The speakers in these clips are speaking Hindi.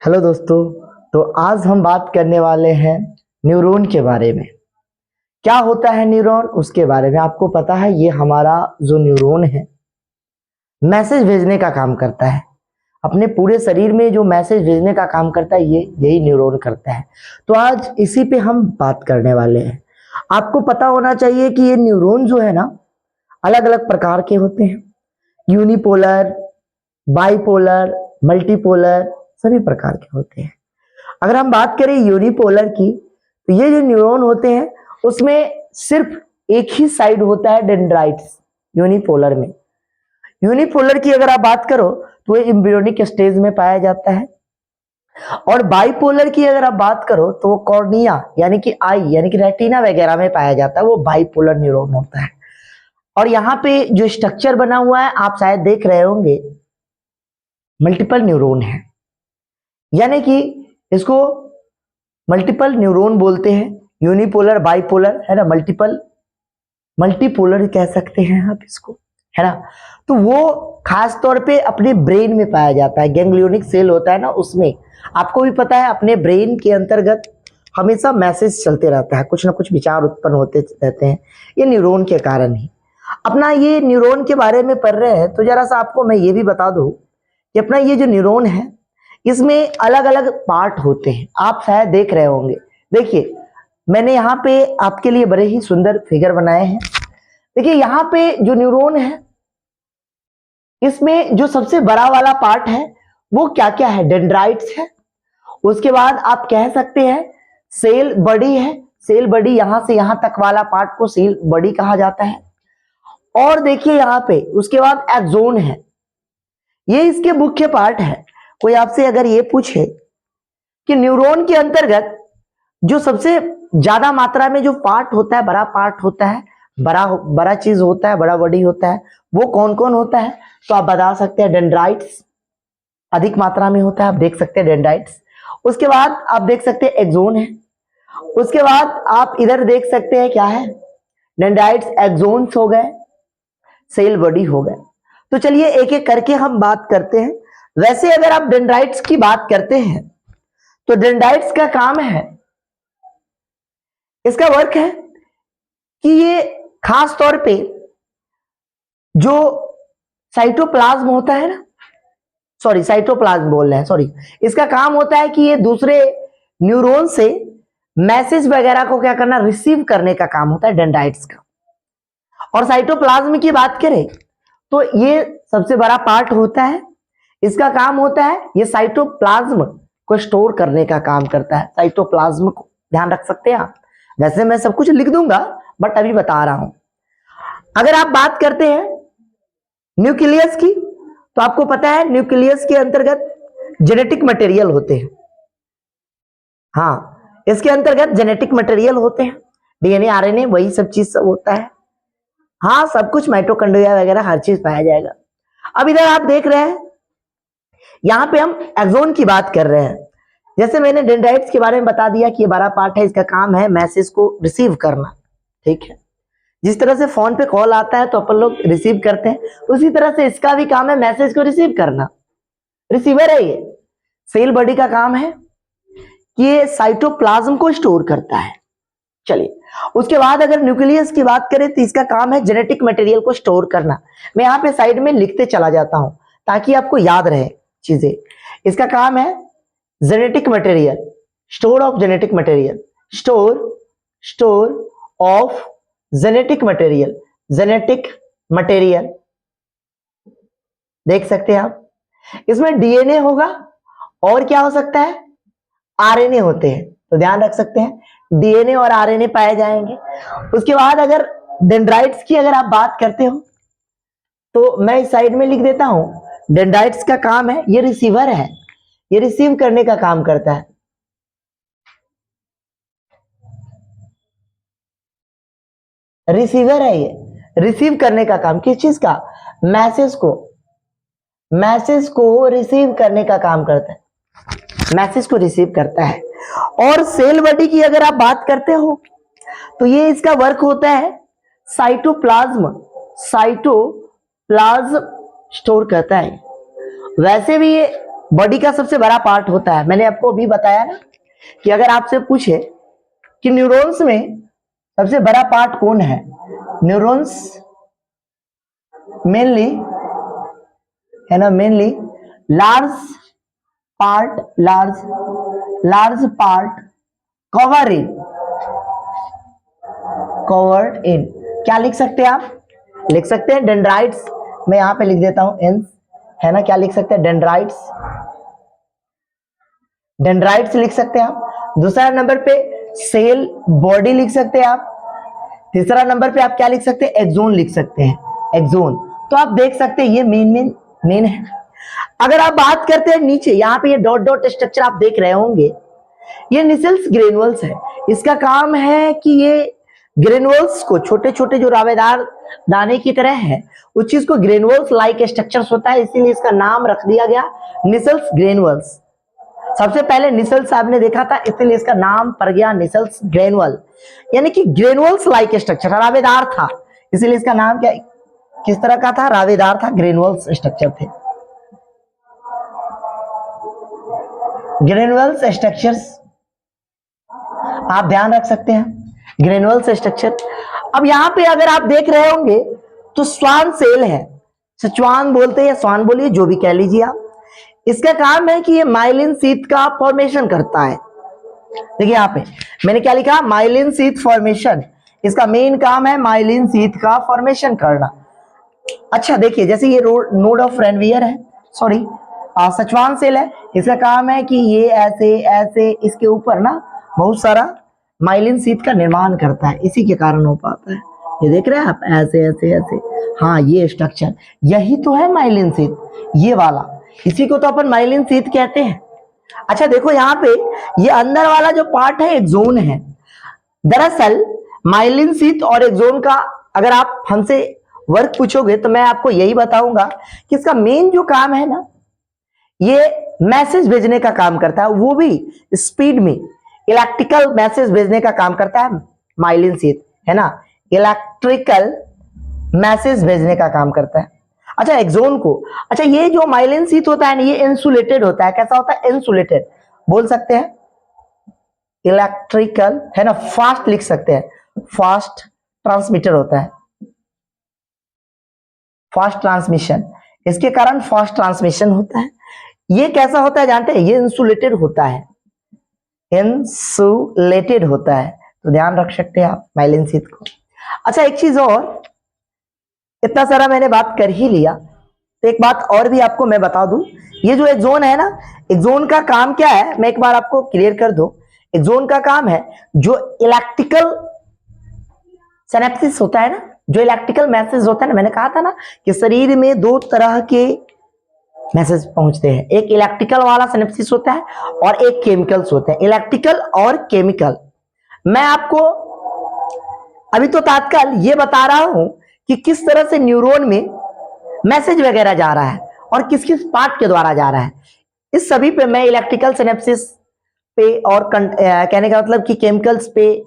हेलो दोस्तों। तो आज हम बात करने वाले हैं न्यूरॉन के बारे में। क्या होता है न्यूरॉन, उसके बारे में। आपको पता है ये हमारा जो न्यूरॉन है मैसेज भेजने का काम करता है। अपने पूरे शरीर में जो मैसेज भेजने का काम करता है ये यही न्यूरॉन करता है। तो आज इसी पे हम बात करने वाले हैं। आपको पता होना चाहिए कि ये न्यूरॉन जो है ना अलग अलग प्रकार के होते हैं। यूनिपोलर, बाइपोलर, मल्टीपोलर, सभी प्रकार के होते हैं। अगर हम बात करें यूनिपोलर की, तो ये जो न्यूरॉन होते हैं उसमें सिर्फ एक ही साइड होता है डेंड्राइट्स। यूनिपोलर में, यूनिपोलर की अगर आप बात करो तो ये एम्ब्रियोनिक स्टेज में पाया जाता है। और बाइपोलर की अगर आप बात करो तो वो कॉर्निया यानी कि आई यानी कि रेटिना वगैरह में पाया जाता है, वो बाइपोलर न्यूरॉन होता है। और यहाँ पे जो स्ट्रक्चर बना हुआ है आप शायद देख रहे होंगे, मल्टीपल न्यूरॉन है, यानी कि इसको मल्टीपल न्यूरॉन बोलते हैं। यूनिपोलर, बाइपोलर है ना, मल्टीपोलर कह सकते हैं आप इसको, है ना। तो वो खास तौर पे अपने ब्रेन में पाया जाता है। गैंग्लियोनिक सेल होता है ना उसमें। आपको भी पता है अपने ब्रेन के अंतर्गत हमेशा मैसेज चलते रहता है, कुछ ना कुछ विचार उत्पन्न होते रहते हैं, ये न्यूरॉन के कारण ही। अपना ये न्यूरॉन के बारे में पढ़ रहे हैं तो जरा सा आपको मैं ये भी बता दूं कि अपना ये जो न्यूरॉन है इसमें अलग अलग पार्ट होते हैं। आप शायद देख रहे होंगे, देखिए मैंने यहाँ पे आपके लिए बड़े ही सुंदर फिगर बनाए हैं। देखिए यहाँ पे जो न्यूरॉन है इसमें जो सबसे बड़ा वाला पार्ट है वो क्या क्या है, डेंड्राइट्स है। उसके बाद आप कह सकते हैं सेल बॉडी है। सेल बॉडी यहां से यहां तक वाला पार्ट को सेल बॉडी कहा जाता है। और देखिए यहाँ पे उसके बाद एक्सोन है, ये इसके मुख्य पार्ट है। कोई आपसे अगर ये पूछे कि न्यूरॉन के अंतर्गत जो सबसे ज्यादा मात्रा में जो पार्ट होता है, बड़ा पार्ट होता है, बड़ा बड़ा चीज होता है, बड़ा बॉडी होता है, वो कौन कौन होता है, तो आप बता सकते हैं डेंड्राइट्स अधिक मात्रा में होता है, आप देख सकते हैं डेंड्राइट्स। उसके बाद आप देख सकते हैं एक्सोन है। उसके बाद आप इधर देख सकते हैं क्या है, डेंड्राइट्स, एक्सोन्स हो गए, सेल बॉडी हो गए। तो चलिए एक एक करके हम बात करते हैं। वैसे अगर आप डेंड्राइट्स की बात करते हैं तो डेंड्राइट्स का काम है, इसका वर्क है कि ये खास तौर पे जो साइटोप्लाज्म होता है ना, सॉरी साइटोप्लाज्म बोल रहे हैं, सॉरी, इसका काम होता है कि ये दूसरे न्यूरॉन से मैसेज वगैरह को क्या करना, रिसीव करने का काम होता है डेंड्राइट्स का। और साइटोप्लाज्म की बात करें तो ये सबसे बड़ा पार्ट होता है। इसका काम होता है ये साइटोप्लाज्म को स्टोर करने का काम करता है। साइटोप्लाज्म को ध्यान रख सकते हैं आप। वैसे मैं सब कुछ लिख दूंगा बट अभी बता रहा हूं। अगर आप बात करते हैं न्यूक्लियस की तो आपको पता है न्यूक्लियस के अंतर्गत जेनेटिक मटेरियल होते हैं। हाँ, इसके अंतर्गत जेनेटिक मटेरियल होते हैं, डीएनए, आरएनए, वही सब चीज सब होता है। हाँ, सब कुछ, माइटोकॉन्ड्रिया वगैरह हर चीज पाया जाएगा। अब इधर आप देख रहे हैं यहां पे हम एक्सोन की बात कर रहे हैं। जैसे मैंने डेंड्राइट्स के बारे में बता दिया कि ये बड़ा पार्ट है, इसका काम है मैसेज को रिसीव करना, ठीक है। जिस तरह से फोन पे कॉल आता है तो अपन लोग रिसीव करते हैं, उसी तरह से इसका भी काम है मैसेज को रिसीव करना, रिसीवर है ये। सेल बॉडी का काम है कि ये साइटोप्लाज्म को स्टोर करता है। चलिए उसके बाद अगर न्यूक्लियस की बात करें तो इसका काम है जेनेटिक मटेरियल को स्टोर करना। मैं यहाँ पे साइड में लिखते चला जाता हूं ताकि आपको याद रहे चीजें। इसका काम है genetic material, store of genetic material, store of genetic material, genetic material देख सकते हैं आप। इसमें डीएनए होगा और क्या हो सकता है, आरएनए होते हैं, तो ध्यान रख सकते हैं डीएनए और आरएनए पाए जाएंगे। उसके बाद अगर डेंड्राइट्स की अगर आप बात करते हो तो मैं इस साइड में लिख देता हूं, डेंड्राइट्स का काम है ये रिसीवर है, ये रिसीव करने का काम करता है। रिसीवर है ये, रिसीव करने का काम, किस चीज का, मैसेज को रिसीव करने का काम करता है, मैसेज को रिसीव करता है। और सेल बॉडी की अगर आप बात करते हो तो ये इसका वर्क होता है साइटोप्लाज्म स्टोर करता है। वैसे भी ये बॉडी का सबसे बड़ा पार्ट होता है। मैंने आपको अभी बताया ना कि अगर आपसे पूछे कि न्यूरॉन्स में सबसे बड़ा पार्ट कौन है, न्यूरॉन्स मेनली है ना, mainly large part covered in क्या लिख सकते हैं आप, लिख सकते हैं डेंड्राइट्स। मैं यहां पे लिख देता हूं एंस, है ना, क्या लिख सकते हैं, डेंड्राइट्स लिख सकते हैं आप। दूसरा नंबर पे सेल बॉडी लिख सकते हैं आप। तीसरा नंबर पे आप क्या लिख सकते हैं, एक्सोन लिख सकते हैं, एक्सोन। तो आप देख सकते हैं ये मेन है। अगर आप बात करते हैं नीचे, यहाँ पे ये डॉट डॉट स्ट्रक्चर आप देख रहे होंगे, ये निसेल्स ग्रेनुअल्स है। इसका काम है कि ये ग्रेनुअल्स को, छोटे छोटे जो रावेदार दाने की तरह है, उस चीज को ग्रेनुअल्स लाइक स्ट्रक्चर्स होता है, इसीलिए इसका नाम रख दिया गया निसेल्स ग्रेनुअल्स। सबसे पहले निसेल्स आपने देखा था, इसलिए इसका नाम पड़ गया निसेल्स ग्रेनुअल, यानी कि ग्रेनुअल्स लाइक स्ट्रक्चर, रावेदार था, इसीलिए इसका नाम क्या, किस तरह का था, रावेदार था, ग्रेनुअल्स स्ट्रक्चर थे, ग्रेनुअल्स स्ट्रक्चर्स आप ध्यान रख सकते हैं, ग्रेनुअल्स स्ट्रक्चर। अब यहां पे अगर आप देख रहे होंगे तो स्वान सेल है, स्वान बोलते हैं, स्वान बोलिए, जो भी कह लीजिए आप। इसका काम है कि ये माइलिन शीथ का फॉर्मेशन करता है। देखिए यहाँ पे मैंने क्या लिखा, माइलिन शीथ फॉर्मेशन, इसका मेन काम है माइलिन शीथ का फॉर्मेशन करना। अच्छा देखिए, जैसे ये नोड ऑफ रेनवियर है, सॉरी सचवान सेल है, इसका काम है कि ये ऐसे ऐसे इसके ऊपर ना बहुत सारा माइलिन शीथ का निर्माण करता है, इसी के कारण हो पाता है। ये देख रहे हैं आप, ऐसे ऐसे ऐसे, हाँ ये स्ट्रक्चर, यही तो है माइलिन शीथ, ये वाला, इसी को तो अपन माइलिन शीथ कहते हैं। अच्छा देखो यहाँ पे ये अंदर वाला जो पार्ट है एक्सोन है। दरअसल माइलिन शीथ और एक्सोन का अगर आप हमसे वर्क पूछोगे तो मैं आपको यही बताऊंगा कि इसका मेन जो काम है ना, ये मैसेज भेजने का काम करता है, वो भी स्पीड में, इलेक्ट्रिकल मैसेज भेजने का काम करता है माइलिन शीथ, है ना, इलेक्ट्रिकल मैसेज भेजने का काम करता है। अच्छा एक्सोन को, अच्छा ये जो माइलिन शीथ होता है ना, ये इंसुलेटेड होता है, कैसा होता है, इंसुलेटेड बोल सकते हैं, इलेक्ट्रिकल, है ना, फास्ट लिख सकते हैं, फास्ट ट्रांसमीटर होता है, फास्ट ट्रांसमिशन, इसके कारण फास्ट ट्रांसमिशन होता है। ये कैसा होता है जानते हैं, ये इंसुलेटेड होता है, इंसुलेटेड होता है, तो ध्यान रख सकते हैं आप माइलिन शीथ को। अच्छा एक चीज और, इतना सारा मैंने बात कर ही लिया, तो एक बात और भी आपको मैं बता दूं, ये जो एक्सोन है ना, एक्सोन का काम क्या है, मैं एक बार आपको क्लियर कर दूं। एक्सोन का काम है जो इलेक्ट्रिकल सिनेप्सिस होता है ना, जो इलेक्ट्रिकल मैसेज होता है ना, मैंने कहा था ना कि शरीर में दो तरह के मैसेज पहुंचते हैं, एक इलेक्ट्रिकल वाला सिनेप्सिस होता है और एक केमिकल्स होते हैं, इलेक्ट्रिकल और केमिकल। मैं आपको अभी तो तात्काल ये बता रहा हूं कि किस तरह से न्यूरॉन में मैसेज वगैरह जा रहा है और किस किस पार्ट के द्वारा जा रहा है, इस सभी पे मैं इलेक्ट्रिकल सिनेप्सिस पे और कहने का मतलब कि केमिकल्स पे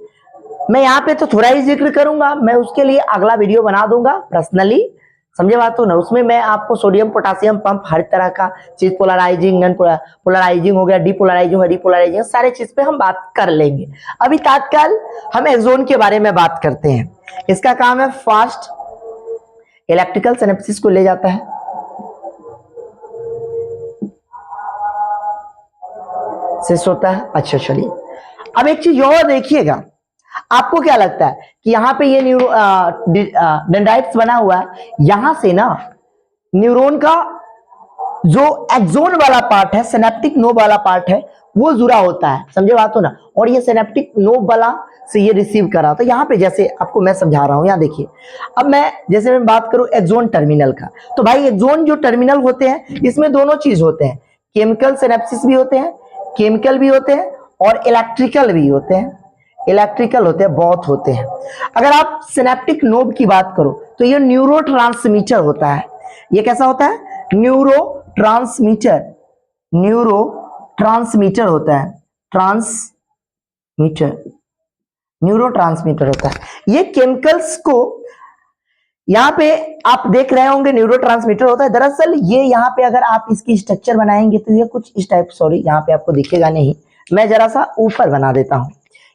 मैं यहाँ पे तो थोड़ा ही जिक्र करूंगा, मैं उसके लिए अगला वीडियो बना दूंगा पर्सनली, समझे बात हो ना। उसमें मैं आपको सोडियम पोटासियम पंप हर तरह का चीज, पोलराइजिंग, नॉन पोलराइजिंग हो गया, डीपोलराइजिंग, डीपोलराइजिंग, सारे चीज पे हम बात कर लेंगे। अभी तात्काल हम एक्सोन के बारे में बात करते हैं। इसका काम है फास्ट इलेक्ट्रिकल सिनेप्सिस को ले जाता है, सिस होता है। अच्छा चलिए, अब एक चीज और देखिएगा, आपको क्या लगता है कि यहाँ पे ये डेंड्राइट्स बना हुआ है, यहां से ना न्यूरॉन का जो एक्सोन वाला पार्ट है, सिनेप्टिक नोब वाला पार्ट है, वो जुड़ा होता है, समझे बात हो ना, और ये सिनेप्टिक नोब वाला से ये रिसीव करा। तो यहाँ पे जैसे आपको मैं समझा रहा हूं, यहाँ देखिए, अब मैं बात करूं एक्सोन टर्मिनल का, तो भाई एक्सोन जो टर्मिनल होते हैं, इसमें दोनों चीज होते हैं, केमिकल सिनेप्सिस भी होते हैं, केमिकल भी होते हैं और इलेक्ट्रिकल भी होते हैं, इलेक्ट्रिकल होते हैं, बहुत होते हैं। अगर आप सिनेप्टिक नोब की बात करो तो ये न्यूरो ट्रांसमीटर होता है। ये कैसा होता है, न्यूरो ट्रांसमीटर, न्यूरो ट्रांसमीटर होता है, ट्रांसमीटर, न्यूरो ट्रांसमीटर होता है। ये केमिकल्स को, यहाँ पे आप देख रहे होंगे न्यूरोट्रांसमीटर होता है। दरअसल ये यहाँ पे अगर आप इसकी स्ट्रक्चर बनाएंगे तो ये कुछ इस टाइप, सॉरी यहाँ पे आपको दिखेगा नहीं, मैं जरा सा ऊपर बना देता हूँ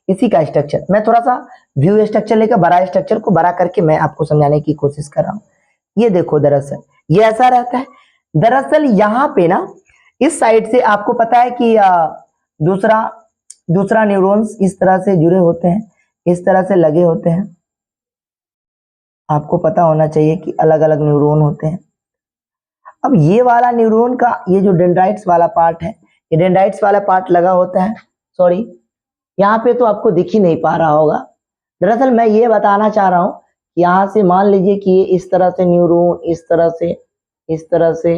इसी का स्ट्रक्चर। मैं थोड़ा सा व्यू स्ट्रक्चर लेकर बड़ा स्ट्रक्चर को बड़ा करके मैं आपको समझाने की कोशिश कर रहा हूँ। ये देखो, दरअसल ये ऐसा रहता है। दरअसल यहाँ पे ना इस साइड से आपको पता है कि दूसरा न्यूरॉन्स इस तरह से जुड़े होते हैं, इस तरह से लगे होते हैं। आपको पता होना चाहिए कि अलग अलग न्यूरॉन होते हैं। अब ये वाला न्यूरॉन का ये जो डेंड्राइट्स वाला पार्ट है, ये डेंड्राइट्स वाला पार्ट लगा होता है, सॉरी यहाँ पे तो आपको दिख ही नहीं पा रहा होगा। दरअसल मैं ये बताना चाह रहा हूँ, यहाँ से मान लीजिए कि ये इस तरह से न्यूरॉन, इस तरह से, इस तरह से,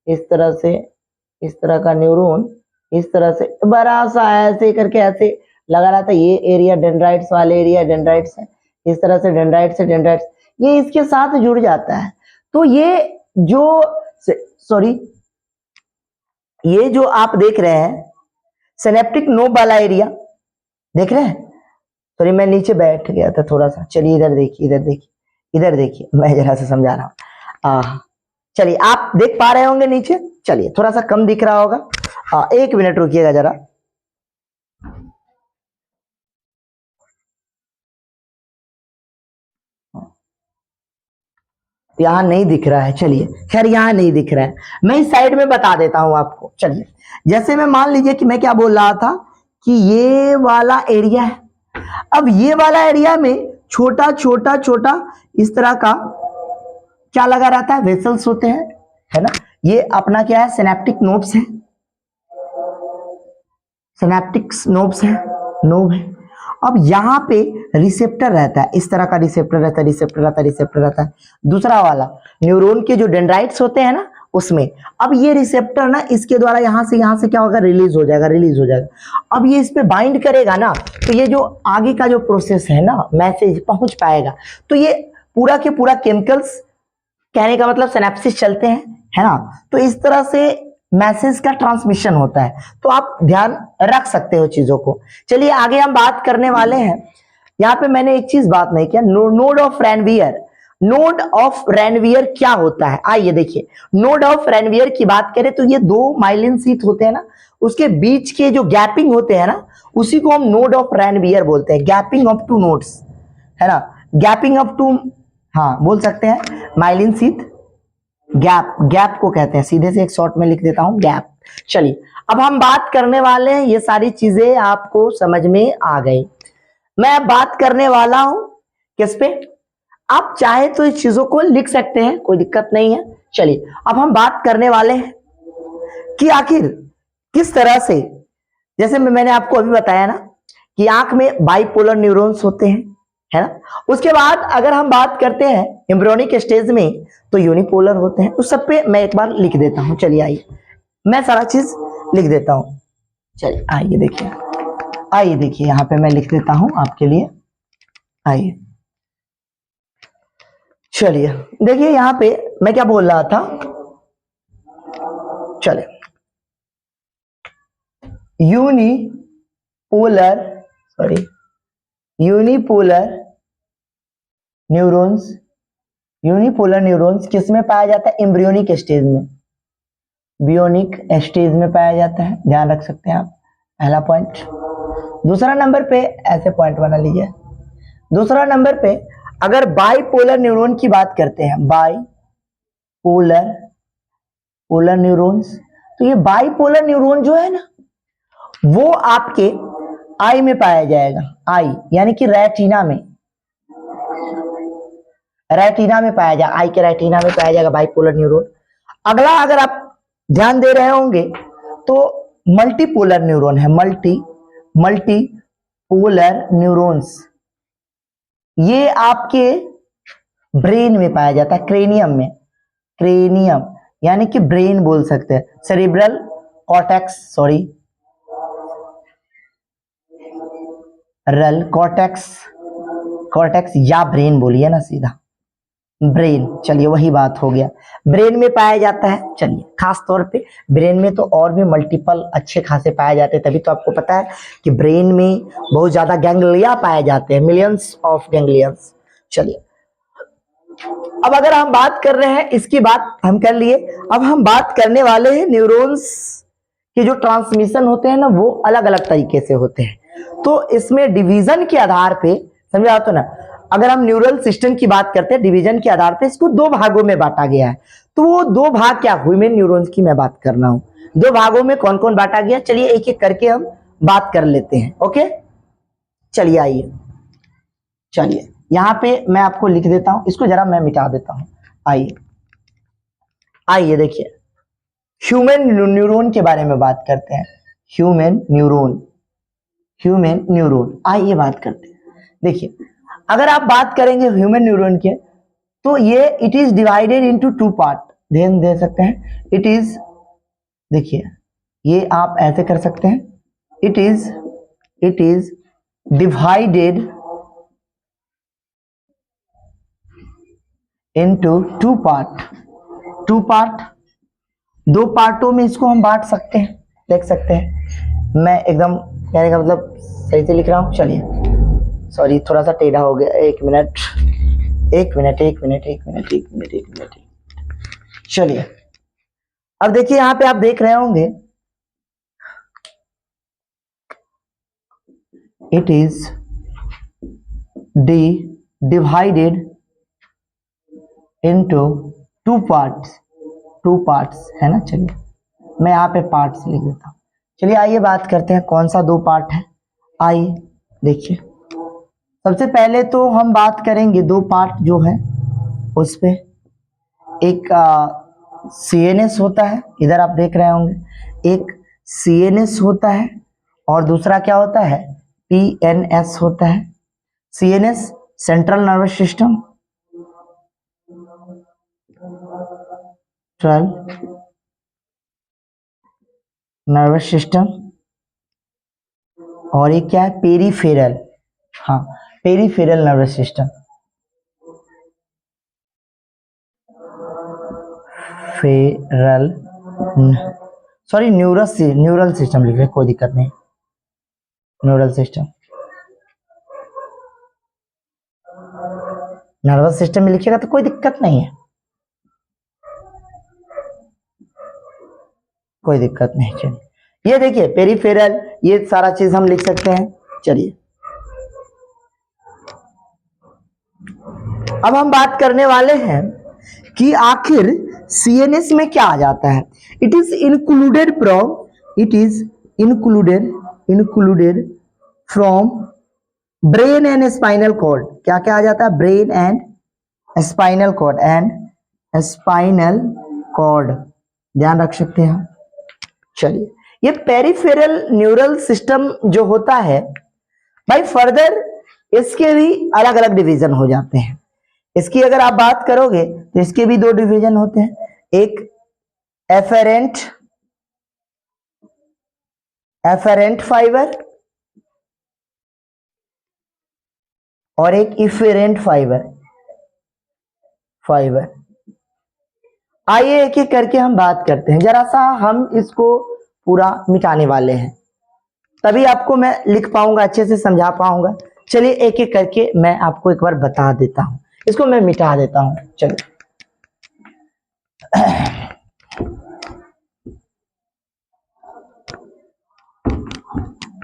इस तरह से, इस तरह का न्यूरॉन इस तरह से बड़ा सा ऐसे करके ऐसे लगा रहता है। ये एरिया डेंड्राइट्स वाले एरिया डेंड्राइट्स है, इस तरह से डेंड्राइट्स से डेंड्राइट्स ये इसके साथ जुड़ जाता है। तो ये जो सॉरी ये जो आप देख रहे हैं सिनेप्टिक नोब वाला एरिया देख रहे हैं, सॉरी मैं नीचे बैठ गया था थोड़ा सा। चलिए इधर देखिए, इधर देखिए, इधर देखिए, मैं जरा से समझा रहा हूँ। चलिए आप देख पा रहे होंगे नीचे, चलिए थोड़ा सा कम दिख रहा होगा। 1 मिनट रुकिएगा जरा। यहाँ नहीं दिख रहा है, चलिए खैर यहाँ नहीं दिख रहा है, मैं इस साइड में बता देता हूं आपको। चलिए जैसे मैं मान लीजिए कि मैं क्या बोल रहा था कि ये वाला एरिया है। अब ये वाला एरिया में छोटा छोटा छोटा इस तरह का क्या लगा रहता है, वेसल्स होते हैं, है ना। ये अपना क्या है, सिनेप्टिक नोब्स है, सिनेप्टिक नोब्स है, नोब है। अब यहाँ पे रिसेप्टर रहता है, इस तरह का रिसेप्टर रहता है, रिसेप्टर रहता है, रिसेप्टर रहता है। दूसरा वाला न्यूरॉन के जो डेंड्राइट्स होते हैं ना उसमें, अब ये रिसेप्टर ना इसके द्वारा यहाँ से क्या होगा, रिलीज हो जाएगा, रिलीज हो जाएगा। अब ये इस पे बाइंड करेगा ना, तो ये जो आगे का जो प्रोसेस है ना, मैसेज पहुंच पाएगा। तो ये पूरा के पूरा केमिकल्स, कहने का मतलब सिनेप्सिस चलते हैं, है ना। तो इस तरह से मैसेज का ट्रांसमिशन होता है, तो आप ध्यान रख सकते हो चीजों को। चलिए आगे हम बात करने वाले हैं। यहाँ पे मैंने एक चीज बात नहीं किया, node of Ranvier. Node of Ranvier क्या होता है, आइए देखिए। नोड ऑफ रैनवियर की बात करें तो ये 2 माइलिन शीथ होते हैं ना, उसके बीच के जो गैपिंग होते हैं ना, उसी को हम नोड ऑफ रैनवियर बोलते हैं। गैपिंग ऑफ 2 नोड्स, है ना, गैपिंग ऑफ 2, हाँ बोल सकते हैं माइलिन शीथ। गैप, गैप को कहते हैं, सीधे से एक शॉर्ट में लिख देता हूं गैप। चलिए अब हम बात करने वाले हैं, ये सारी चीजें आपको समझ में आ गई। मैं अब बात करने वाला हूं किस पे, आप चाहे तो इस चीजों को लिख सकते हैं, कोई दिक्कत नहीं है। चलिए अब हम बात करने वाले हैं कि आखिर किस तरह से, जैसे मैंने आपको अभी बताया ना कि आंख में बाइपोलर न्यूरॉन्स होते हैं, है ना। उसके बाद अगर हम बात करते हैं एम्ब्रियोनिक स्टेज में तो यूनिपोलर होते हैं। उस सब पे मैं एक बार लिख देता हूं, चलिए आइए मैं सारा चीज लिख देता हूं। चलिए आइए देखिए, आइए देखिए यहाँ पे मैं लिख देता हूं आपके लिए, आइए। चलिए देखिए यहाँ पे मैं क्या बोल रहा था, चलिए यूनिपोलर न्यूरॉन्स, यूनिपोलर न्यूरॉन्स किस में पाया जाता है, एम्ब्रियोनिक स्टेज में, बियोनिक स्टेज में पाया जाता है, ध्यान रख सकते हैं आप, पहला पॉइंट। दूसरा नंबर पे ऐसे पॉइंट बना लीजिए। दूसरा नंबर पे अगर बाइपोलर न्यूरॉन की बात करते हैं, पोलर न्यूरॉन्स, तो ये बाइपोलर न्यूरॉन जो है ना वो आपके आई में पाया जाएगा, आई यानी कि रेटिना में, रेटिना में पाया जाएगा, आई के रेटिना में पाया जाएगा बाइपोलर न्यूरॉन। अगला अगर आप ध्यान दे रहे होंगे तो मल्टीपोलर न्यूरॉन है, मल्टीपोलर न्यूरॉन्स, ये आपके ब्रेन में पाया जाता है, क्रेनियम में, क्रेनियम यानी कि ब्रेन बोल सकते हैं, सेरिब्रल कॉर्टेक्स, सॉरी रल कॉर्टेक्स या ब्रेन बोलिए ना सीधा, ब्रेन, चलिए वही बात हो गया, ब्रेन में पाया जाता है। चलिए खास तौर पे ब्रेन में तो और भी मल्टीपल अच्छे खासे पाए जाते हैं, तभी तो आपको पता है कि ब्रेन में बहुत ज्यादा गैंग्लिया पाए जाते हैं, मिलियंस ऑफ गैंग्लियंस। चलिए अब अगर हम बात कर रहे हैं, इसकी बात हम कर लिए, अब हम बात करने वाले हैं न्यूरॉन्स के जो ट्रांसमिशन होते हैं ना, वो अलग अलग तरीके से होते हैं। तो इसमें डिवीजन के आधार पे, समझा तो ना, अगर हम न्यूरल सिस्टम की बात करते हैं, डिवीजन के आधार पे इसको दो भागों में बांटा गया है। तो वो दो भाग क्या, ह्यूमन न्यूरॉन्स की मैं बात कर रहा हूं। दो भागों में कौन कौन बांटा गया, चलिए एक एक करके हम बात कर लेते हैं। ओके, चलिए आइए, चलिए यहां पे मैं आपको लिख देता हूं, इसको जरा मैं मिटा देता हूं। आइए आइए देखिए, ह्यूमन न्यूरॉन के बारे में बात करते हैं। ह्यूमन न्यूरॉन, ह्यूमन न्यूरॉन, आइए बात करते हैं। देखिए, अगर आप बात करेंगे ह्यूमन न्यूरॉन के, तो ये it is divided into two part, ध्यान दे सकते हैं। इट इज, देखिए ये आप ऐसे कर सकते हैं, it is divided into two part. Two part, दो पार्टों में इसको हम बांट सकते हैं, देख सकते हैं। मैं एकदम कहने का मतलब सही से लिख रहा हूं। चलिए, सॉरी थोड़ा सा टेढ़ा हो गया, एक मिनट एक मिनट एक मिनट एक मिनट एक मिनट एक मिनट। चलिए, अब देखिए यहां पे आप देख रहे होंगे, it is divided into two parts, two parts है ना। चलिए मैं यहाँ पे पार्ट्स लिख देता हूँ। चलिए आइए बात करते हैं कौन सा दो पार्ट है। आइए देखिए, सबसे पहले तो हम बात करेंगे दो पार्ट जो है उस पे। एक CNS होता है, इधर आप देख रहे होंगे, एक CNS होता है और दूसरा क्या होता है, PNS होता है। CNS central nervous system, nervous system, और ये क्या है, पेरीफेरल, हाँ peripheral nervous system, Feral, sorry neural system लिख रहे, कोई दिक्कत नहीं, न्यूरल सिस्टम। नर्वस सिस्टम में लिखिएगा तो कोई दिक्कत नहीं है, कोई दिक्कत नहीं। चलिए ये देखिए पेरीफेरल, ये सारा चीज हम लिख सकते हैं। चलिए अब हम बात करने वाले हैं कि आखिर CNS में क्या आ जाता है। It is included from, it is included from brain and spinal cord. क्या क्या आ जाता है, brain and spinal cord, and spinal cord, ध्यान रख सकते हैं। चलिए, ये पेरिफेरल न्यूरल सिस्टम जो होता है भाई, फर्दर इसके भी अलग अलग डिवीजन हो जाते हैं। इसकी अगर आप बात करोगे तो इसके भी दो डिवीजन होते हैं, एक एफेरेंट फाइबर और एक इफेरेंट फाइबर। आइए एक एक करके हम बात करते हैं। जरा सा हम इसको पूरा मिटाने वाले हैं, तभी आपको मैं लिख पाऊंगा, अच्छे से समझा पाऊंगा। चलिए एक एक करके मैं आपको एक बार बता देता हूं, इसको मैं मिटा देता हूं। चलिए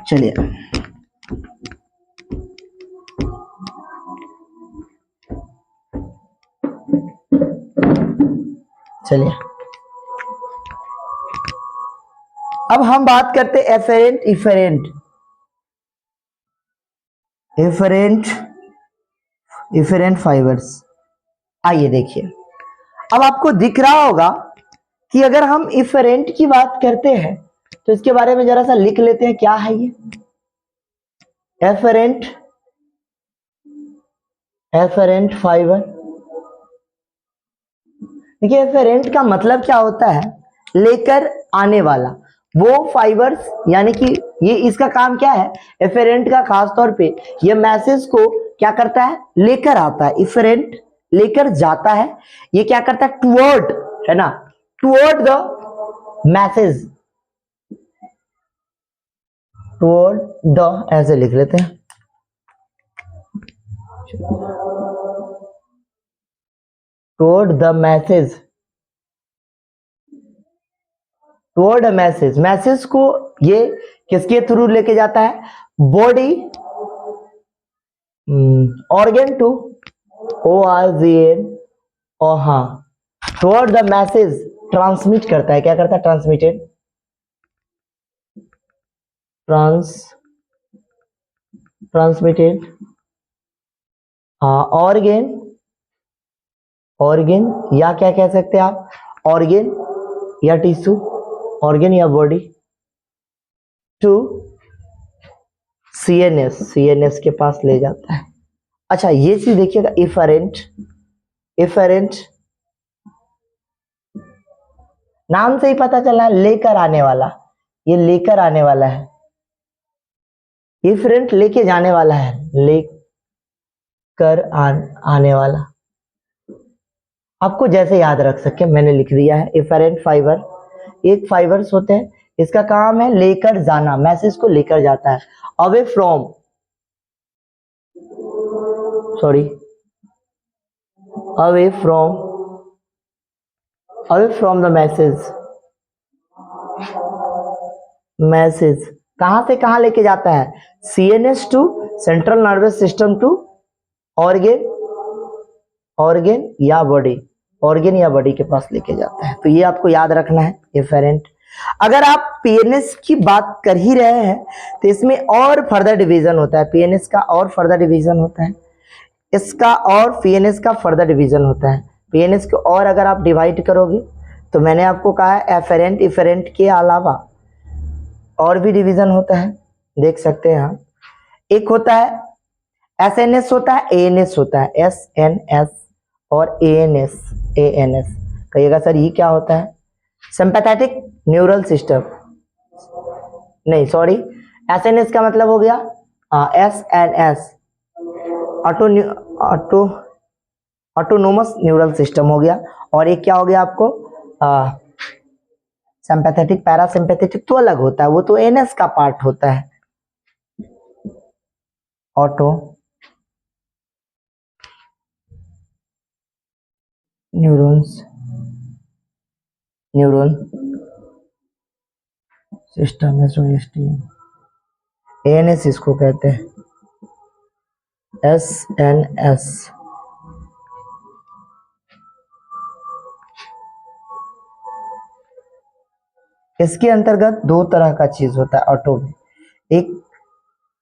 चलिए चलिए अब हम बात करते हैं इफेरेंट फाइबर्स। आइए देखिए, अब आपको दिख रहा होगा कि अगर हम इफेरेंट की बात करते हैं तो इसके बारे में जरा सा लिख लेते हैं, क्या है ये एफेरेंट फाइबर। देखिए एफेरेंट का मतलब क्या होता है, लेकर आने वाला, वो फाइबर्स, यानी कि ये इसका काम क्या है, एफेरेंट का खास तौर पे ये मैसेज को क्या करता है, लेकर आता है। इफेरेंट लेकर जाता है, ये क्या करता है, टुवर्ड, है ना, toward the message, toward the, ऐसे लिख लेते हैं। Toward the message, toward the message, message को ये किसके थ्रू लेके जाता है? बॉडी ऑर्गन टू ORGN, और हाँ टुवर्ड द मैसेज ट्रांसमिट करता है। क्या करता है? ट्रांसमिटेड, ट्रांसमिटेड ऑर्गन, ऑर्गन या क्या कह सकते हैं आप? ऑर्गन या टिश्यू, ऑर्गन या बॉडी टू CNS, CNS के पास ले जाता है। अच्छा ये चीज देखिएगा, इफरेंट, इफरेंट नाम से ही पता चला लेकर आने वाला, ये लेकर आने वाला है, इफरेंट लेके जाने वाला है, लेकर आने वाला। आपको जैसे याद रख सके मैंने लिख दिया है। इफरेंट फाइबर, एक फाइबर्स होते हैं, इसका काम है लेकर जाना, मैसेज को लेकर जाता है away from, sorry away from the message, message कहां से कहां लेके जाता है? CNS to central nervous system to organ, organ या बॉडी, ऑर्गन या बॉडी के पास लेके जाता है। तो ये आपको याद रखना है एफेरेंट। अगर आप PNS की बात कर ही रहे हैं तो इसमें और फर्दर डिवीजन होता है, PNS का और फर्दर डिवीजन होता है, इसका और PNS का फर्दर डिवीजन होता है। PNS को और अगर आप डिवाइड करोगे तो मैंने आपको कहा है एफेरेंट, इफेरेंट के अलावा और भी डिवीजन होता है, देख सकते हैं आप। एक होता है SNS होता है, ANS होता है, SNS और ANS, ANS कहिएगा सर ये क्या होता है? सिंपैथेटिक न्यूरल सिस्टम, नहीं सॉरी, SNS का मतलब हो गया SNS ऑटोनोमस न्यूरल सिस्टम हो गया, और एक क्या हो गया आपको? सिंपैथेटिक, पैरासिम्पैथेटिक तो अलग होता है, वो तो NS का पार्ट होता है। ऑटो न्यूरॉन्स, न्यूरॉन सिस्टम है, STM, ANS इसको कहते हैं, SNS। इसके अंतर्गत दो तरह का चीज होता है ऑटो में, एक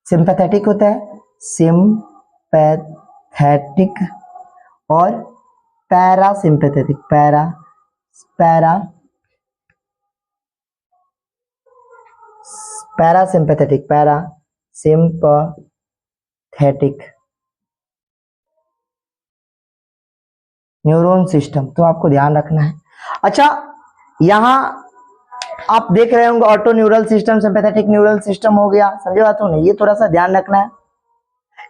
सिंपैथेटिक होता है, सिंपैथेटिक, और parasympathetic, parasympathetic, parasympathetic neuron system. तो आपको ध्यान रखना है। अच्छा यहां आप देख रहे होंगे auto neural system, sympathetic neural system हो गया, समझे बात हो नहीं? ये थोड़ा सा ध्यान रखना है।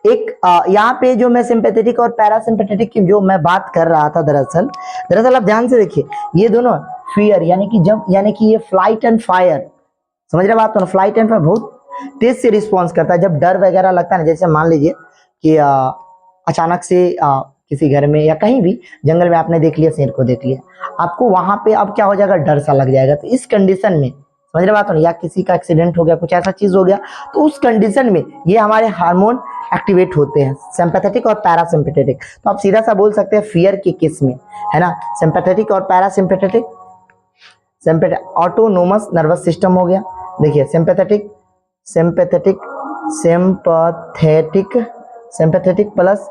एक यहाँ पे जो मैं सिंपैथेटिक और पैरासिम्पैथेटिक की जो मैं बात कर रहा था, दरअसल आप ध्यान से देखिए, ये दोनों फियर यानी कि जब, यानी कि ये फ्लाइट एंड फायर, समझ रहे बात हो ना? फ्लाइट एंड फायर बहुत तेज से रिस्पॉन्स करता है जब डर वगैरह लगता है ना। जैसे मान लीजिए कि अचानक से किसी घर में या कहीं भी जंगल में आपने देख लिया, शेर को देख लिया, आपको वहां पे अब क्या हो जाएगा? डर सा लग जाएगा। तो इस कंडीशन में, समझ रहे बात हो ना, या किसी का एक्सीडेंट हो गया, कुछ ऐसा चीज हो गया, तो उस कंडीशन में ये हमारे हार्मोन एक्टिवेट होते हैं, सिंपैथेटिक और पैरासिम्पैथेटिक। तो आप सीधा सा बोल सकते हैं फियर के केस में, है ना, सिंपैथेटिक और पैरासिम्पैथेटिक, ऑटोनोमस नर्वस सिस्टम हो गया। देखिए sympathetic, sympathetic, sympathetic plus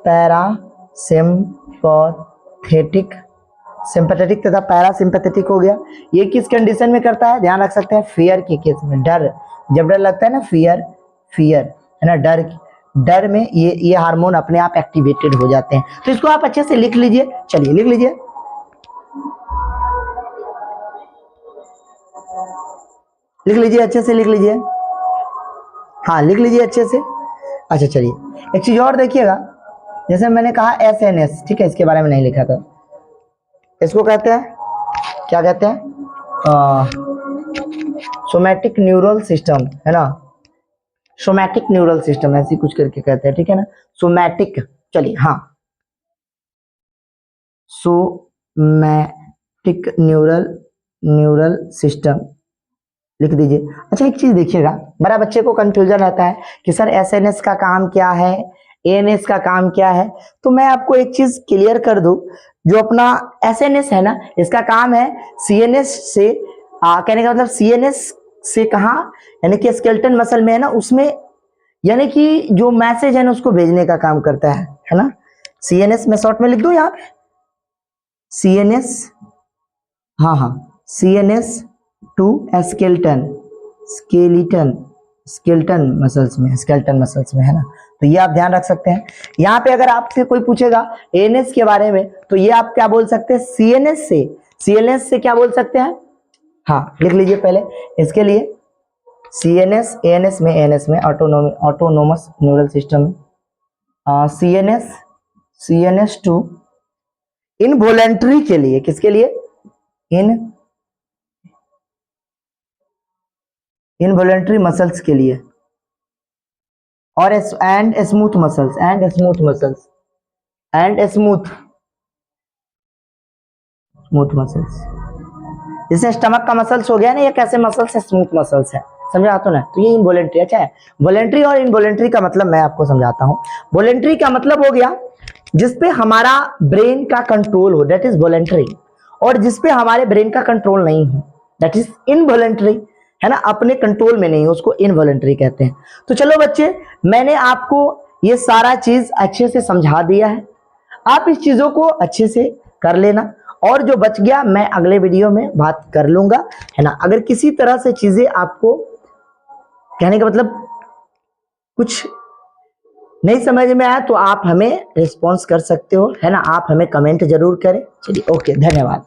parasympathetic, sympathetic तथा पैरासिम्पैथेटिक हो गया। ये किस कंडीशन में करता है? ध्यान रख सकते हैं, फियर के केस में, डर, जब डर लगता है ना, फियर है ना, डर में ये हार्मोन अपने आप एक्टिवेटेड हो जाते हैं। तो इसको आप अच्छे से लिख लीजिए, चलिए लिख लीजिए, अच्छे से लिख लीजिए, हाँ लिख लीजिए अच्छे से। अच्छा चलिए एक चीज और देखिएगा, जैसे मैंने कहा SNS, ठीक है, इसके बारे में नहीं लिखा था, इसको कहते हैं, क्या कहते हैं? सोमैटिक न्यूरल सिस्टम, है ना, सोमैटिक न्यूरल सिस्टम ऐसी कुछ करके कहते हैं, ठीक है ना, सोमैटिक। चलिए हाँ सोमैटिक न्यूरल सिस्टम लिख दीजिए। अच्छा एक चीज देखिएगा, बड़ा बच्चे को कंफ्यूजन रहता है कि सर एसएनएस का काम क्या है, एएनएस का काम क्या है। तो मैं आपको एक चीज क्लियर कर दूं, जो अपना एसएनएस है ना, इसका काम है सीएनएस से कहने का मतलब सीएनएस से कहा, यानी कि स्केलेटन मसल में है ना, उसमें यानी कि जो मैसेज है ना उसको भेजने का काम करता है ना। सीएनएस में शॉर्ट में लिख दूं यहाँ पे सीएनएस, हाँ सीएनएस टू स्केलेटन मसल्स में है ना। तो ये आप ध्यान रख सकते हैं। यहाँ पे अगर आपसे कोई पूछेगा एएनएस के बारे में, तो ये आप क्या बोल सकते हैं, सीएनएस से क्या बोल सकते हैं, हाँ लिख लीजिए पहले इसके लिए सीएनएस, एएनएस में autonomous neural system, CNS to involuntary के लिए, किसके लिए, इनवॉलेंट्री मसल्स के लिए, और एंड स्मूथ मसल्स। जैसे स्टमक का मसल्स हो गया ना, ये कैसे मसल्स है, स्मूथ मसल्स है, समझा तो ना। तो ये इनवॉलेंट्री, अच्छा है वॉलेंट्री और इनवॉलेंट्री का मतलब मैं आपको समझाता हूं। वॉलेंट्री का मतलब हो गया जिसपे हमारा ब्रेन का कंट्रोल हो, दैट इज वॉलेंट्री, और जिसपे हमारे ब्रेन का कंट्रोल नहीं हो, दैट इज इनवॉलेंट्री, है ना, अपने कंट्रोल में नहीं हो, उसको इनवॉलेंट्री कहते हैं। तो चलो बच्चे, मैंने आपको ये सारा चीज अच्छे से समझा दिया है, आप इस चीजों को अच्छे से कर लेना, और जो बच गया मैं अगले वीडियो में बात कर लूंगा, है ना। अगर किसी तरह से चीजें आपको कहने का मतलब कुछ नहीं समझ में आया तो आप हमें रिस्पॉन्स कर सकते हो, है ना, आप हमें कमेंट जरूर करें। चलिए ओके, धन्यवाद।